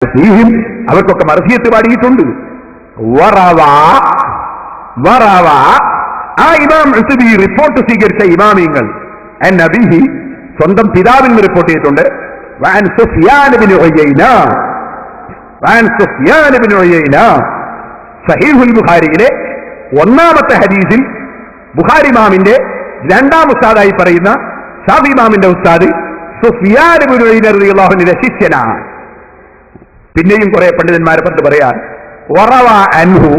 അവർക്കൊക്കെ മർസിയത്ത് പാടിയിട്ടുണ്ട്. ആ ഇമാം ഉത്ബി റിപ്പോർട്ട് സ്വീകരിച്ച ഇമാമിങ്ങൾ നബിഹി സ്വന്തം പിതാവിൽ നിന്ന് റിപ്പോർട്ട് ചെയ്തിട്ടുണ്ട്. സഹീഹുൽ ബുഖാരിയിലെ ഒന്നാമത്തെ ഹദീസിൽ ബുഖാരി ഇമാമിന്റെ രണ്ടാം ഉസ്താദായി പറയുന്ന ഷാഫി ഇമാമിന്റെ ഉസ്താദ് സുഫ്യാൻ ഇബ്നു ഉയൈന റളിയല്ലാഹു അൻഹുവിന്റെ ശിഷ്യനാണ്. പിന്നെയും കുറെ പണ്ഡിതന്മാരെ പറ്റി പറയാൻ വറവ അൻഹു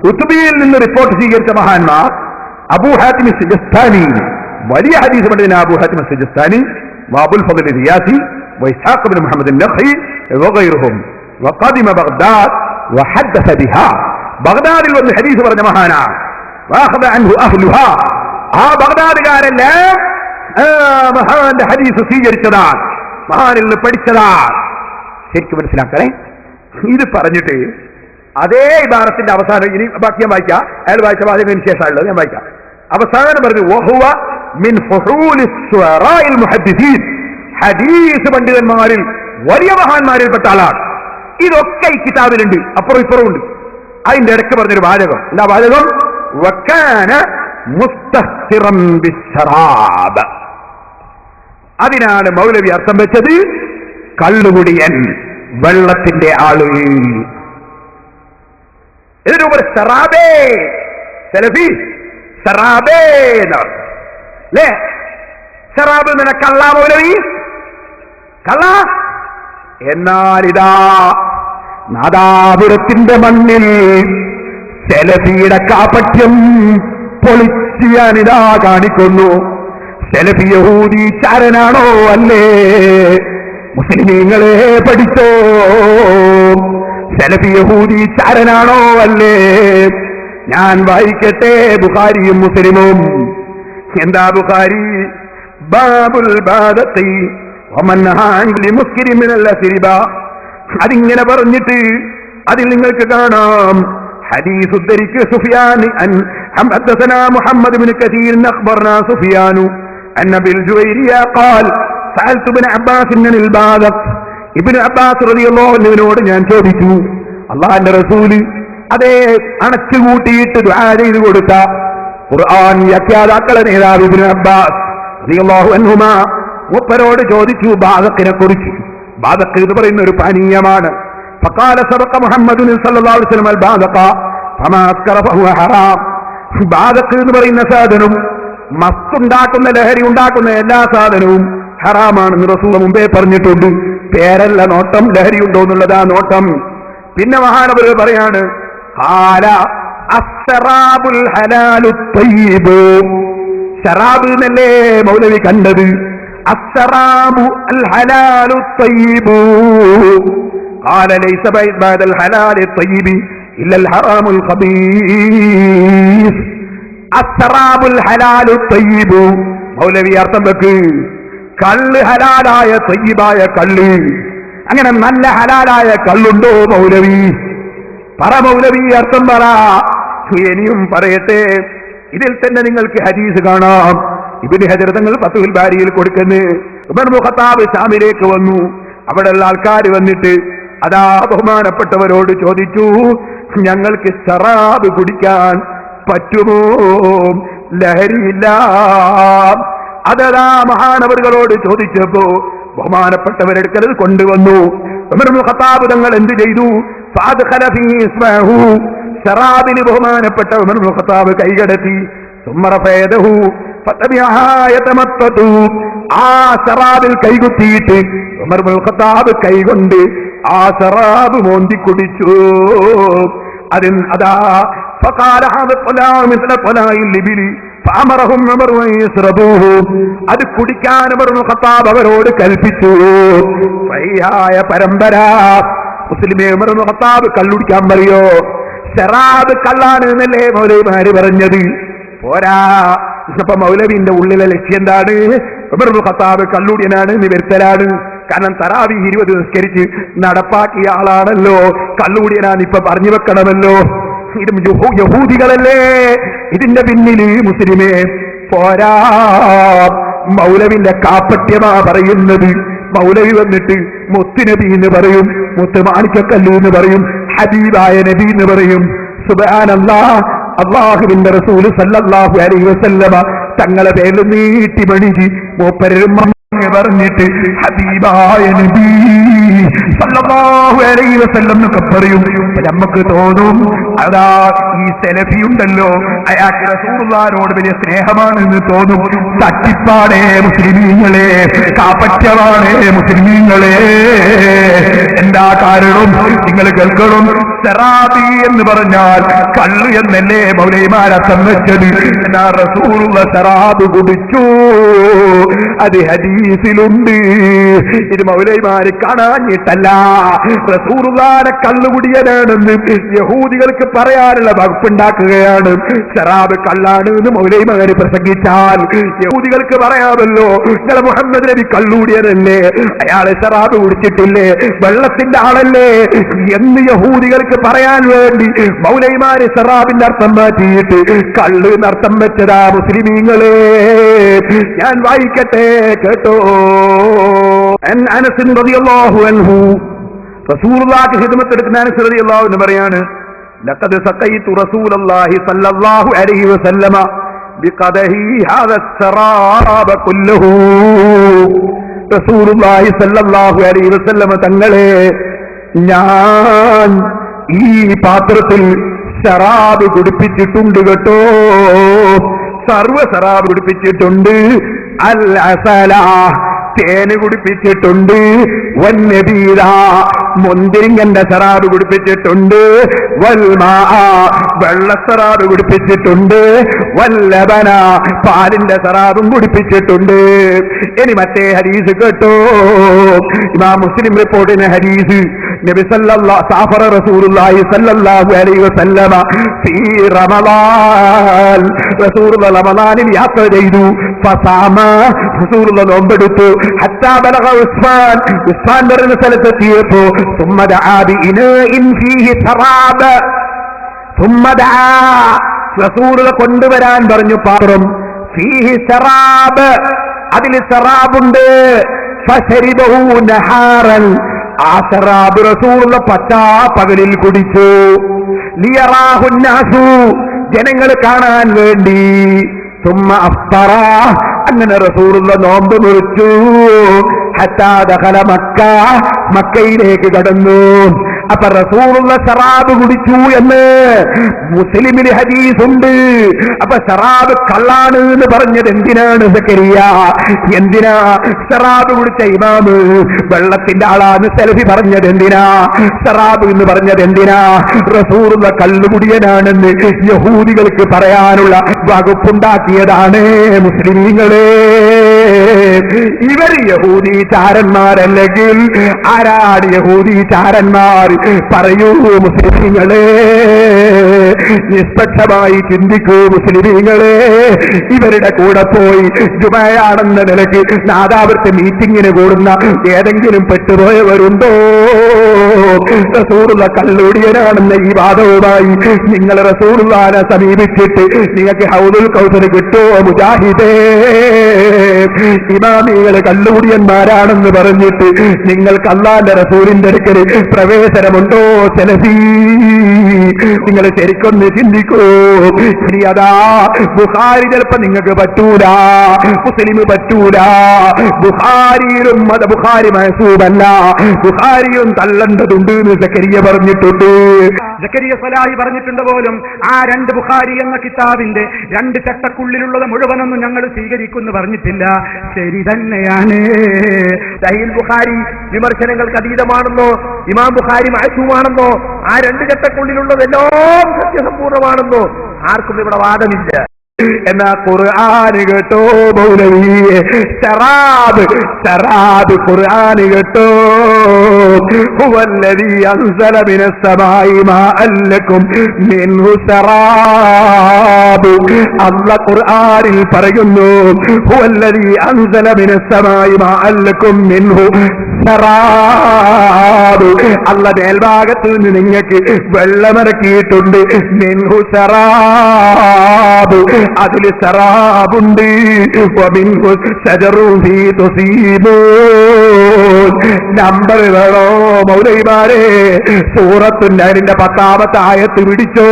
ഉത്ബിയിൽ നിന്ന് റിപ്പോർട്ട് സ്വീകരിച്ച മഹാന്മാർ അബൂ ഹാത്തിം സിജസ്താനി, വലിയ ഹദീസ് പണ്ഡിതൻ അബൂ ഹാത്തിം സിജസ്താനി, വഅബുൽ ഫദ്ൽ റിയാസി, വഇസ്ഹാഖ് ഇബ്നു മുഹമ്മദ് അൻ-നഖി വഗൈറുഹും വഖദിമ ബഗ്ദാദ് വഹദ്ദസ ബിഹാ. ബഗ്ദാദിൽ വന്ന് ഹദീസ് പറഞ്ഞ മഹാനാണ്. വഅഖദ അൻഹു അഹ്ലുഹാ, ആ ബഗ്ദാദുകാരെല്ലാം മഹാന്റെ ഹദീസ് സ്വീകരിച്ചതാണ്, മഹാനിൽ നിന്ന് പഠിച്ചതാണ്. ശരിക്കും മനസ്സിലാക്കണേ. ഇത് പറഞ്ഞിട്ട് അതേ ഇബാറത്തിന്റെ അവസാനം ഇനി ബാക്കി ഞാൻ വായിക്കാം. അയാൾ വായിച്ച വാചകത്തിന് ശേഷമുള്ളത് ഞാൻ വായിക്കാം. അവസാനം പറഞ്ഞു വഹുവ മിൻ ഫുഹൂലി ശുഅറാഇൽ മുഹദ്ദിസീൻ, ഹദീസ് പണ്ഡിതന്മാരിൽ വലിയ മഹാന്മാരിൽപ്പെട്ട ആളാണ്. ഇതൊക്കെ ഈ കിതാബിലുണ്ട്, അപ്പുറം ഇപ്പുറം ഉണ്ട്. അതിന്റെ ഇടയ്ക്ക് പറഞ്ഞൊരു വാചകം, എന്താ വാചകം? വകാന മുസ്തഹ്തിറൻ ബിശ്ശറാബ്. അതിനാണ് മൗലവി അർത്ഥം വെച്ചത് കള്ളുകുടിയൻ, വെള്ളത്തിന്റെ ആള്. ഇതിനു മുമ്പ് സറാബേ, സലഫി സറാബേ അല്ലേ? സറാബ് നിന കള്ള മൗലവി, കള്ള. എന്നാലിതാ നാദാപുരത്തിന്റെ മണ്ണിൽ സലഫിയുടെ കാപട്യം പൊളിച്ച് ഞാനിതാ കാണിക്കുന്നു. സലഫി യഹൂദി ചാരനാണോ? അല്ലേ? മുസ്ലിമീങ്ങളെ പഠിച്ചോ, സലഫി യഹൂദി ചാരനാണോ? അല്ലേ? ഞാൻ വായിക്കട്ടെ ബുഖാരിയും മുസ്ലിമും. എന്താ ബുഖാരി? ബാബുൽ ബാദത്തി വമൻഹാ അനിൽ മുസ്കിരി മിനൽ അസ്രിബ. അതിങ്ങനെ പറഞ്ഞിട്ട് അതിൽ നിങ്ങൾക്ക് കാണാം ഹദീസ് ഉദ്ധരിക്ക് സുഫിയാൻ അൻ ഹദസനാ മുഹമ്മദ് ഇബ്നു കസീർ അഖ്ബർനാ സുഫിയാനു അൻ അബിൽ Juwairiya ഖാൽ സഅൽതു Ibn Abbas Anil ബാദത്ത്. Ibn Abbas റളിയല്ലാഹു അൻഹുവിനോട് ഞാൻ ചോദിച്ചു, അല്ലാഹുവിന്റെ റസൂൽ അതേ അണച്ചുകൂട്ടിയിട്ട് ദുആ ചെയ്തു കൊടുത്ത ഖുർആൻ വ്യാഖ്യാതാക്കളുടെ നേതാവ് ഇബ്നു അബ്ബാസ് റളിയല്ലാഹു അൻഹുമാ മൂപ്പരോട് ചോദിച്ചു ബാദക്കിനെ കുറിച്ച്. ബാദക്ക് എന്ന് പറയുന്ന ഒരു പാനീയമാണ്. ഫഖാല സബഖ മുഹമ്മദുൻ സല്ലല്ലാഹു അലൈഹി വസല്ലം അൽ ബാദഖ ഫമാ അസ്കറ ഫഹുവ ഹറാം. ബാദക്ക് എന്ന് പറയുന്ന സാധനം, മസ്തുണ്ടാക്കുന്ന ലഹരി ഉണ്ടാക്കുന്ന എല്ലാ സാധനവും ഹറാമാണെന്ന് റസൂൽ മുമ്പേ പറഞ്ഞിട്ടുണ്ട്. പേരല്ല നോട്ടം, ലഹരി ഉണ്ടോ എന്നുള്ളതാ നോട്ടം. പിന്നെ മഹാനവർ പറയാണ് ഖാല അസ്സറാബുൽ ഹലാലു ത്വയ്യിബ്. ശറാബ് എന്നല്ലേ മൗലവി കണ്ടത്? അസ്സറാബു അൽ ഹലാലു ത്വയ്യിബ്. ഖാല ലൈസ ബഅദൽ ഹലാലി ത്വയ്യിബി ഇല്ലൽ ഹറാമുൽ ഖബീസ്. അസ്സറാബുൽ ഹലാലു ത്വയ്യിബ്. മൗലവി അർത്ഥം വെക്ക്, കള്ള് ഹലാലായ ത്വയ്യിബായ കള്ള്. അങ്ങനെ നല്ല ഹലാലായ കള്ളുണ്ടോ മൗലവി? പറ മൗലവി, അർത്ഥം പറ. ഇനിയും പറയട്ടെ, ഇതിൽ തന്നെ നിങ്ങൾക്ക് ഹദീസ് കാണാം. ഇബ്നു ഹജർ തങ്ങൾ ഫത്ഹുൽ ബാരിയിൽ കൊടുക്കുന്നു. ഉമർ ഇബ്നു ഖത്താബ് ശാമിലേക്ക് വന്നു. അവിടെയുള്ള ആൾക്കാർ വന്നിട്ട് അതാ ബഹുമാനപ്പെട്ടവരോട് ചോദിച്ചു, ഞങ്ങൾക്ക് ശറാബ് കുടിക്കാൻ പറ്റുമോ? ലഹരിയില്ല. അതതാ മഹാനവറുകളോട് ചോദിച്ചപ്പോ ബഹുമാനപ്പെട്ടവരെടുക്കൽ കൊണ്ടുവന്നു. ഉമർ ഇബ്നു ഖത്താബ് തങ്ങൾ എന്ത് ചെയ്തു? ഫഅദ്ഖല ഫീ ഇസ്മഹു, ശറാബിന് ബഹുമാനപ്പെട്ട ഉമർ ഇബ്നു ഖത്താബ് കൈകടത്തി. സുമ്മ റഫയദഹു ഫതബിഅഹാ യതമത്തതു. ആ ശറാബിൽ കൈകുത്തിയിട്ട് ഉമർ ഇബ്നു ഖത്താബ് കൈകൊണ്ട് ആ ശറാബ് മോന്തി കുടിച്ചു. അതിൻ അതാ ഫഖാല ഹദ ത്വലാഉ മിസ്ല ത്വലാഇൽ ലിബിലി ഫഅമറഹും ഉമർ യസ്റബൂഹു. അത് കുടിക്കാൻ ഉമർ ഇബ്നു ഖത്താബ് അവരോട് കൽപ്പിച്ചു. സഹിഹായ പരമ്പര. മുസ്ലിമേ, ഉമർ ഇബ്നു ഖത്താബ് കള്ളുടിക്കാൻ പറയോ? ശറാബ് കള്ളാണ് എന്നല്ലേ മൗലവിമാര് പറഞ്ഞത്? പോരാ. ഇപ്പൊ മൗലവിന്റെ ഉള്ളിലെ ലക്ഷ്യം എന്താണ്? ഉമർ ഇബ്നു ഖത്താബ് കള്ളുടിയനാണ്, നിവർത്തലാണ്. കാരണം തറാവീഹ് 20 നിസ്കരിച്ച് നടപ്പാക്കിയ ആളാണല്ലോ. കള്ളുടിയനാണ് ഇപ്പൊ പറഞ്ഞു വെക്കണമല്ലോ. ഇത് യഹൂദികളല്ലേ ഇതിന്റെ പിന്നില്? മുസ്ലിമേ പോരാ, മൗലവിന്റെ കാപ്പട്യമാ പറയുന്നത്. മൗലവി വന്നിട്ട് മുത്ത് നബി എന്ന് പറയും, മുത്ത് മാണിക്കക്കല്ല് എന്ന് പറയും, ഹബീബായ നബി എന്ന് പറയും. സുബ്ഹാനല്ലാഹ്, അല്ലാഹുവിന്റെ റസൂൽ സല്ലല്ലാഹു അലൈഹി വസല്ലമ തങ്ങളെ പേരിൽ നീട്ടി മണിജി മൂപ്പരും പറഞ്ഞിട്ട് ഹബീബായ നബി സല്ലല്ലാഹു അലൈഹി വസല്ലം എന്നൊക്കെ പറയും. നമുക്ക് തോന്നും അതാ ഈ സെലഫി ഉണ്ടല്ലോ അയാൾക്ക് റസൂലുള്ളാഹിനോട് വലിയ സ്നേഹമാണെന്ന് തോന്നും. തട്ടിപ്പാടേ മുസ്ലിമീങ്ങളെ, കാപ്പറ്റവാണേ മുസ്ലിമീങ്ങളെ. എന്താ കാരണം? നിങ്ങൾ കേൾക്കണം. സറാബി എന്ന് പറഞ്ഞാൽ കള്ള് എന്നല്ലേ മൗലൈമാരർത്ഥം വെച്ചത്. എന്നാ റസൂലുള്ള സറാബ് കുടിച്ചു, അത് ഹദീസിലുണ്ട്. ഇത് മൗലൈമാര് കാണാഞ്ഞിട്ടല്ല, റസൂലുള്ളാഹിനെ കള്ളുകുടിയനാണെന്ന് യഹൂദികൾക്ക് പറയാനുള്ള വകുപ്പുണ്ടാക്കുകയാണ്. സറാബ് കള്ളാണ് എന്ന് മൗലൈമാര് പ്രസംഗിച്ചാൽ യഹൂദികൾക്ക് പറയാമല്ലോ, നിങ്ങളെ മുഹമ്മദ് നബി കള്ളുകുടിയനല്ലേ, അയാളെ സറാബ് കുടിച്ചിട്ടില്ലേ, വെള്ളത്തിന്റെ ആളല്ലേ എന്ന് യഹൂദികൾക്ക് പറയാൻ വേണ്ടി മൗലൈമാര് സറാബിന്റെ അർത്ഥം മാറ്റിയിട്ട് കള്ള് അർത്ഥം വെച്ചതാ മുസ്ലിമീങ്ങളെ. ഞാൻ വായിക്കട്ടെ, കേട്ടോ. അനസ് റളിയല്ലാഹു അൻഹു, റസൂലുള്ളാഹിക്ക് ഖിദ്മത്ത് എടുക്കുന്ന അനസ് റളിയല്ലാഹു അൻഹു പറയാണ്, ലഖദ് സഖൈതു റസൂലല്ലാഹി സല്ലല്ലാഹു അലൈഹി വസല്ലമ ബിഖദഹി ഹാദാ സറാബ കുല്ലഹു. റസൂലുള്ളാഹി സല്ലല്ലാഹു അലൈഹി വസല്ലമ തങ്ങളെ ഞാൻ ഈ പാത്രത്തിൽ ശറാബ് കുടിപ്പിച്ചിട്ടുണ്ട് കേട്ടോ, സർവ ശറാബ് കുടിപ്പിച്ചിട്ടുണ്ട്. അൽ അസല, തേന് കുടിപ്പിച്ചിട്ടുണ്ട്. വന്നബീല, മുന്തിരിങ്ങന്റെ ശറാബ് കുടിപ്പിച്ചിട്ടുണ്ട്. വൽമാ, വെള്ള ശറാബ് കുടിപ്പിച്ചിട്ടുണ്ട്. വല്ലബന, പാലിന്റെ ശറാബും കുടിപ്പിച്ചിട്ടുണ്ട്. ഇനി മറ്റേ ഹദീസ് കേട്ടോ, ഇമാം മുസ്ലിം റിപ്പോർട്ടിന് ഹദീസ്. നബി സല്ലല്ലാഹു സാഫറ റസൂലുള്ളാഹി സല്ലല്ലാഹു അലൈഹി വസല്ലമ ഫീ റമളാൻ, റസൂലുള്ളാഹി റമളാനിൽ യാത്ര ചെയ്തു. ഫസാമ, റസൂലുള്ളാഹി നോമ്പെടുത്തു. ഹത്താ ബലഗ ഉസ്മാൻ, ഉസ്മാൻ വരുന്ന സ്ഥലത്തെത്തിയപ്പോ ثم دعا بإناء فيه شراب ثم دعا, റസൂലുള്ളാഹി കൊണ്ടുവരാൻ പറഞ്ഞു പാത്രം. ഫീഹി ശറാബ്, അതിൽ ശറാബുണ്ട്. ഫശരിബഹു നഹാറൻ, ആ ശറാബ് റസൂലുള്ളാഹി പച്ചാ പകലിൽ കുടിച്ചു. ലിയറാഹു നാസു, ജനങ്ങൾ കാണാൻ വേണ്ടി. സുമ്മ അഫ്തറ, അങ്ങനെ റസൂലുള്ളാഹി നോമ്പ് മുറിച്ചു. ഹത്താ ദഖല മക്ക, മക്കയിലേക്ക് കടന്നു. അപ്പൊ റസൂലുള്ളാഹി ശറാബ് കുടിച്ചു എന്ന് മുസ്ലിമിൽ ഹദീസുണ്ട്. അപ്പൊ ശറാബ് കള്ളാണ് എന്ന് പറഞ്ഞത് എന്തിനാണ് സക്കരിയ? എന്തിനാ ശറാബ് കുടിച്ച ഇമാമ് വെള്ളത്തിന്റെ ആളാണ് സെലഫി പറഞ്ഞത് എന്തിനാ? ശറാബ് എന്ന് പറഞ്ഞത് എന്തിനാ? റസൂലുള്ളാഹി കള്ളുകുടിയനാണെന്ന് യഹൂദികൾക്ക് പറയാനുള്ള വകുപ്പുണ്ടാക്കിയതാണ് മുസ്ലിമീങ്ങളെ. ഇവർ യഹൂദി ചാരന്മാരല്ലെങ്കിൽ ആരാണ് യഹൂദി ചാരന്മാർ? പറയൂ മുസ്ലിമീങ്ങളെ, നിഷ്പക്ഷമായി ചിന്തിക്കൂ മുസ്ലിമീങ്ങളെ. ഇവരുടെ കൂടെ പോയി ജുമയാണെന്ന നിലയ്ക്ക് നാദാപുരത്ത് മീറ്റിങ്ങിന് കൂടുന്ന ഏതെങ്കിലും പെട്ടുപോയവരുണ്ടോ? റസൂലുള്ളാഹി കള്ളുടിയനാണെന്ന ഈ വാദവുമായി നിങ്ങൾ റസൂലുള്ളാഹിനെ സമീപിച്ചിട്ട് നിങ്ങൾക്ക് ഹൗദുൽ കൗസർ കിട്ടുമോ? മുജാഹിദേ, ഇമാമികൾ കള്ളുകുടിയന്മാരാണെന്ന് പറഞ്ഞിട്ട് നിങ്ങൾക്ക് അല്ലാഹുവിന്റെ റസൂലിന്റെ അടുക്കൽ പ്രവേശനമുണ്ടോ? സെലഫി, നിങ്ങൾ ശരിക്കൊന്ന് ചിന്തിക്കൂ. ഇനി അതാ ബുഖാരി ചിലപ്പോ നിങ്ങൾക്ക് പറ്റൂല, മുസ്ലിം പറ്റൂല. ബുഖാരിയിലും അത് ബുഖാരി മഹസൂബല്ല, ബുഖാരിയും തള്ളേണ്ടതുണ്ട് എന്ന് സക്കരിയ പറഞ്ഞിട്ടുണ്ട്. സക്കരിയ സലാഹി പറഞ്ഞിട്ടുണ്ട് പോലും ആ രണ്ട് ബുഖാരി എന്ന കിതാബിന്റെ രണ്ട് ചട്ടക്കുള്ളിലുള്ളത് മുഴുവനൊന്നും ഞങ്ങൾ സ്വീകരിക്കുമെന്ന് പറഞ്ഞിട്ടില്ല. ശരി തന്നെയാണ്. സഹീഹ് ബുഖാരി വിമർശനങ്ങൾക്ക് അതീതമാണെന്നോ ഇമാം ബുഖാരി മഅസൂമാണെന്നോ ആ രണ്ട് ചട്ടക്കുള്ളിലുള്ളതെല്ലാം സത്യസമ്പൂർണ്ണമാണെന്നോ ആർക്കും ഇവിടെ വാദമില്ല. എന്നാ ഖുർആന് കേട്ടോ മൗലവിയെ, ശറാബ് ശറാബ് ഖുർആന് കേട്ടോ. ഹുവല്ലദീ അൻസല മിനസ്സമാഇ മാഅൻ ലക്കും മിൻഹു ശറാബ്. അല്ലാഹ് ഖുർആനിൽ പറയുന്നു, ഹുവല്ലദീ അൻസല മിനസ്സമാഇ മാഅൻ ലക്കും മിൻഹു ശറാബ്. അല്ലാഹ് മേൽഭാഗത്ത് നിന്ന് നിങ്ങൾക്ക് വെള്ളമിറക്കിയിട്ടുണ്ട്. മിൻഹു ശറാബ്, അതിൽ സറാബുണ്ട്. നമ്പർ വേണോ മൗലവിമാരെ? സൂറത്തുന്നഹലിന്റെ 10-ാമത്തെ ആയത്ത് പിടിച്ചോ.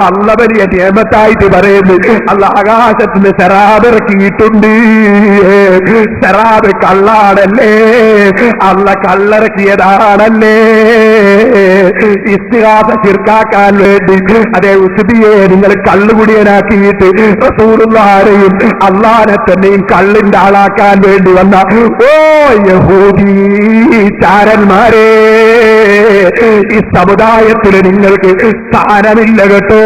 അള്ള വലിയ നിയമത്തായിട്ട് പറയുന്നു. അള്ള ആകാശത്തിന് സറാബ് ഇറക്കിയിട്ടുണ്ട്. സറാബ് കള്ളാണല്ലേ? അള്ള കള്ളിറക്കിയതാണല്ലേ? ഇസ്തിഗാസ ശിർക്കാക്കാൻ വേണ്ടി അതേ ഉസ്ബിയെ നിങ്ങൾ കള്ളുകുടിയനാക്കിയിട്ട് റസൂലുള്ളാഹിയെയും അള്ളാനെ തന്നെയും കള്ളിന്റെ ആളാക്കാൻ വേണ്ടി വന്ന ഓ യഹൂദി ചാരന്മാരെ, ഈ സമുദായത്തിൽ നിങ്ങൾക്ക് സ്ഥാനമില്ല കേട്ടോ.